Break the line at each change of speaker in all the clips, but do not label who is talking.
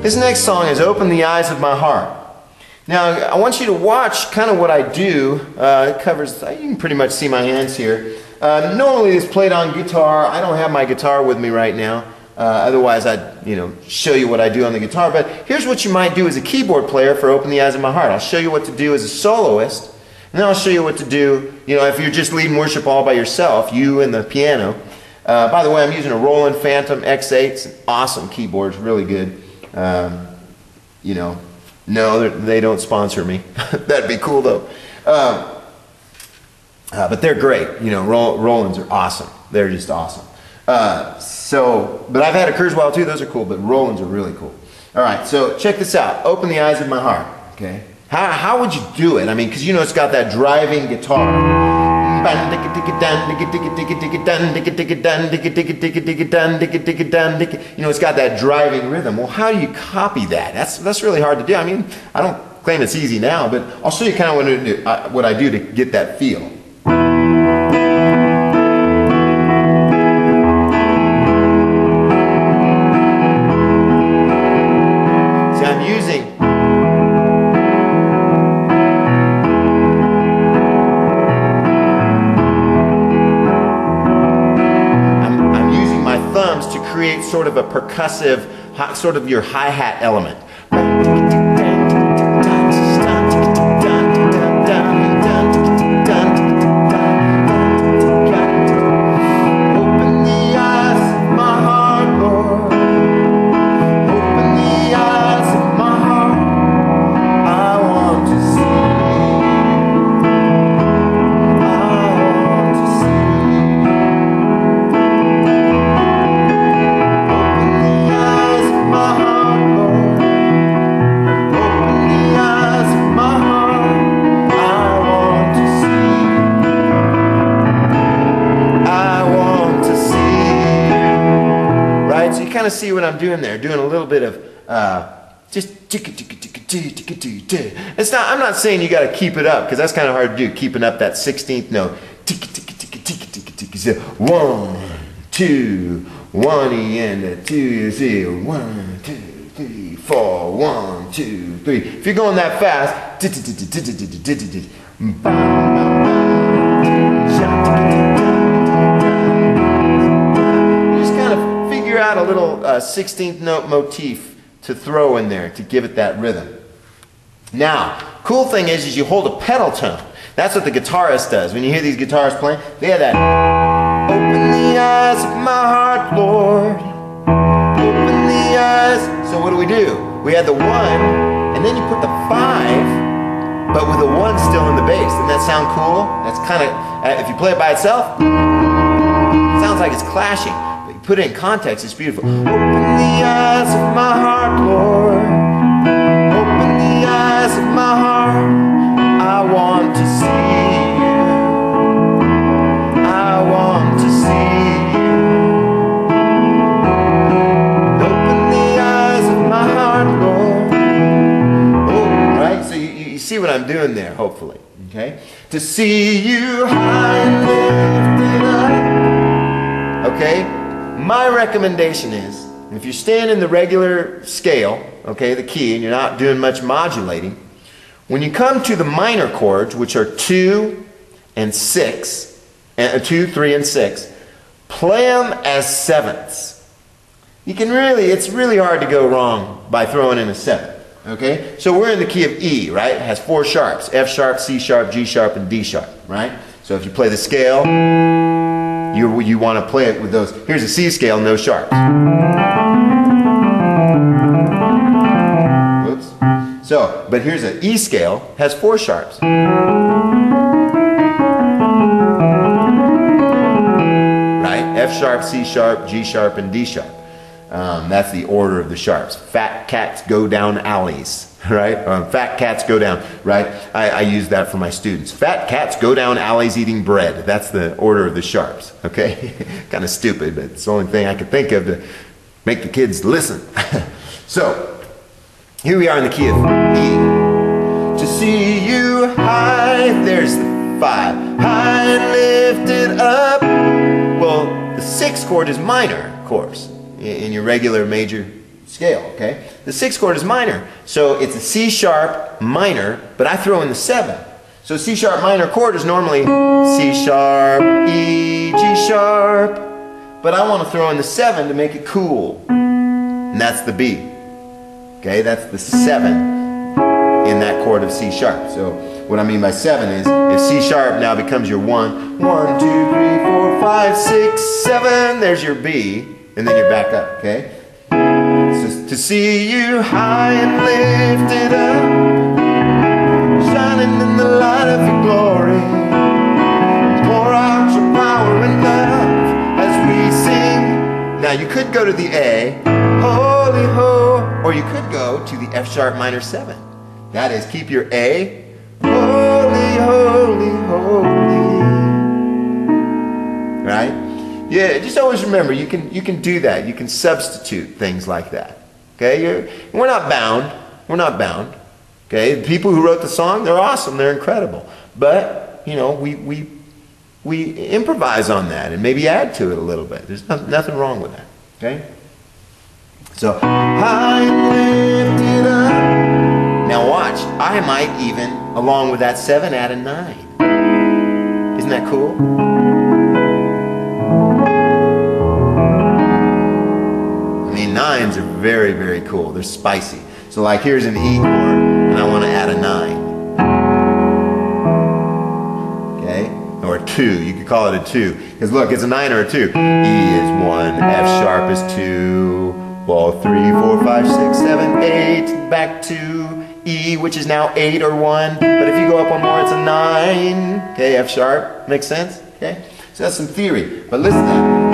This next song is Open the Eyes of My Heart. Now, I want you to watch kind of what I do. It covers, you can pretty much see my hands here. Normally it's played on guitar. I don't have my guitar with me right now. Otherwise I'd, show you what I do on the guitar. But here's what you might do as a keyboard player for Open the Eyes of My Heart. I'll show you what to do as a soloist. And then I'll show you what to do, if you're just leading worship all by yourself, you and the piano. By the way, I'm using a Roland Phantom X8. It's an awesome keyboard. It's really good. No, they don't sponsor me. That'd be cool though. But they're great. Rolands are awesome. They're just awesome. But I've had a Kurzweil too. Those are cool, but Rolands are really cool. All right, so check this out. Open the Eyes of My Heart. Okay. How would you do it? I mean, because it's got that driving guitar. It's got that driving rhythm. Well, how do you copy that? That's really hard to do. I mean, I don't claim it's easy now, but I'll show you kind of what I do to get that feel. Create sort of a percussive, sort of your hi-hat element. Open the eyes of my heart, Lord. Open the eyes of my heart. I want to see. I want to see. Kind of see what I'm doing there, doing a little bit of just it's not, I'm not saying you got to keep it up, because that's kind of hard to do, keeping up that 16th note. 1, 2, 1 and 2, 0, 1, 2, 3, 4, 1, 2, 3. If you're going that fast, out a little 16th note motif to throw in there to give it that rhythm. Now, cool thing is you hold a pedal tone. That's what the guitarist does. When you hear these guitarists playing, they have that. Open the eyes of my heart, Lord. Open the eyes. So what do? We had the 1, and then you put the 5, but with the 1 still in the bass. Doesn't that sound cool? That's kind of, if you play it by itself, it sounds like it's clashing. Put it in context, it's beautiful. Open the eyes of my heart, Lord. Open the eyes of my heart. I want to see you. I want to see you. Open the eyes of my heart, Lord. Oh, right? So you see what I'm doing there, hopefully. Okay? To see you high and lifted up. Okay? My recommendation is, if you're staying in the regular scale, okay, the key, and you're not doing much modulating, when you come to the minor chords, which are 2 and 6, 2, 3, and 6, play them as 7ths. You can really, it's really hard to go wrong by throwing in a 7th, okay? So we're in the key of E, right? It has 4 sharps, F sharp, C sharp, G sharp, and D sharp, right? So if you play the scale, you want to play it with those. Here's a C scale, no sharps. Whoops. So, but here's an E scale, has 4 sharps. Right? F sharp, C sharp, G sharp, and D sharp. That's the order of the sharps. Fat cats go down alleys. Right? Fat cats go down, right? I use that for my students. Fat cats go down alleys eating bread. That's the order of the sharps, okay? Kind of stupid, but it's the only thing I could think of to make the kids listen. So, here we are in the key of E. To see you high, there's the 5. High and lifted up. Well, the 6th chord is minor, of course, in your regular major scale, okay? The 6th chord is minor, so it's a C sharp minor, but I throw in the 7. So C sharp minor chord is normally C sharp, E, G sharp, but I want to throw in the 7 to make it cool, and that's the B. Okay, that's the 7 in that chord of C sharp. So what I mean by 7 is if C sharp now becomes your 1, 1, 2, 3, 4, 5, 6, 7, there's your B, and then you're back up, okay? So to see you high and lifted up, shining in the light of your glory, pour out your power and love as we sing. Now you could go to the A, holy ho, or you could go to the F sharp minor 7. That is, keep your A, holy, holy, holy. Right? Yeah, just always remember, you can do that. You can substitute things like that. Okay? We're not bound. We're not bound. Okay? The people who wrote the song, they're awesome. They're incredible. But, you know, we improvise on that and maybe add to it a little bit. There's nothing wrong with that. Okay? So, high and lifted up. Now watch, I might even, along with that 7, add a 9. Isn't that cool? I mean, 9s are very, very cool. They're spicy. So like here's an E chord, and I want to add a 9. Okay? Or a 2. You could call it a 2. Because look, it's a 9 or a 2. E is 1, F sharp is 2, well, 3, 4, 5, 6, 7, 8, back to E, which is now 8 or 1. But if you go up one more, it's a 9. Okay, F sharp. Makes sense? Okay? So that's some theory. But listen now.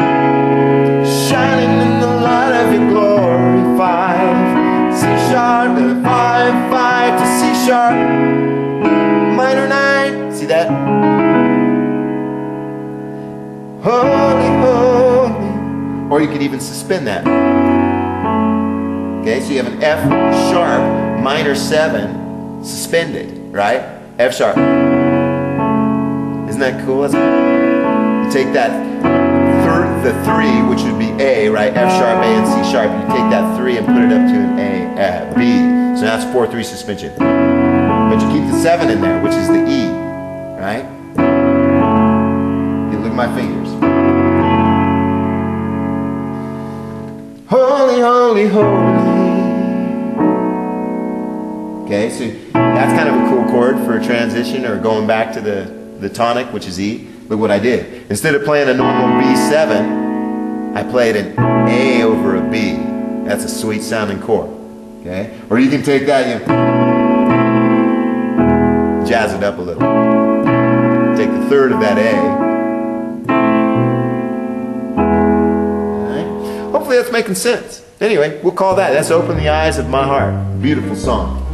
Shining in the light of your glory, 5, C sharp, and 5, 5 to C sharp, minor 9. See that? Holy, holy. Or you could even suspend that. Okay, so you have an F sharp, minor 7, suspended, right? F sharp. Isn't that cool? You take that, the 3, which would be A, right? F sharp, A, and C sharp. You take that 3 and put it up to an A, B. So that's 4-3 suspension. But you keep the 7 in there, which is the E, right? You look at my fingers. Holy, holy, holy. Okay, so that's kind of a cool chord for a transition or going back to the tonic, which is E. Look what I did. Instead of playing a normal B7, I played an A over a B. That's a sweet sounding chord. Okay? Or you can take that, you jazz it up a little. Take the 3rd of that A. Hopefully that's making sense. Anyway, we'll call that. That's Open the Eyes of My Heart. Beautiful song.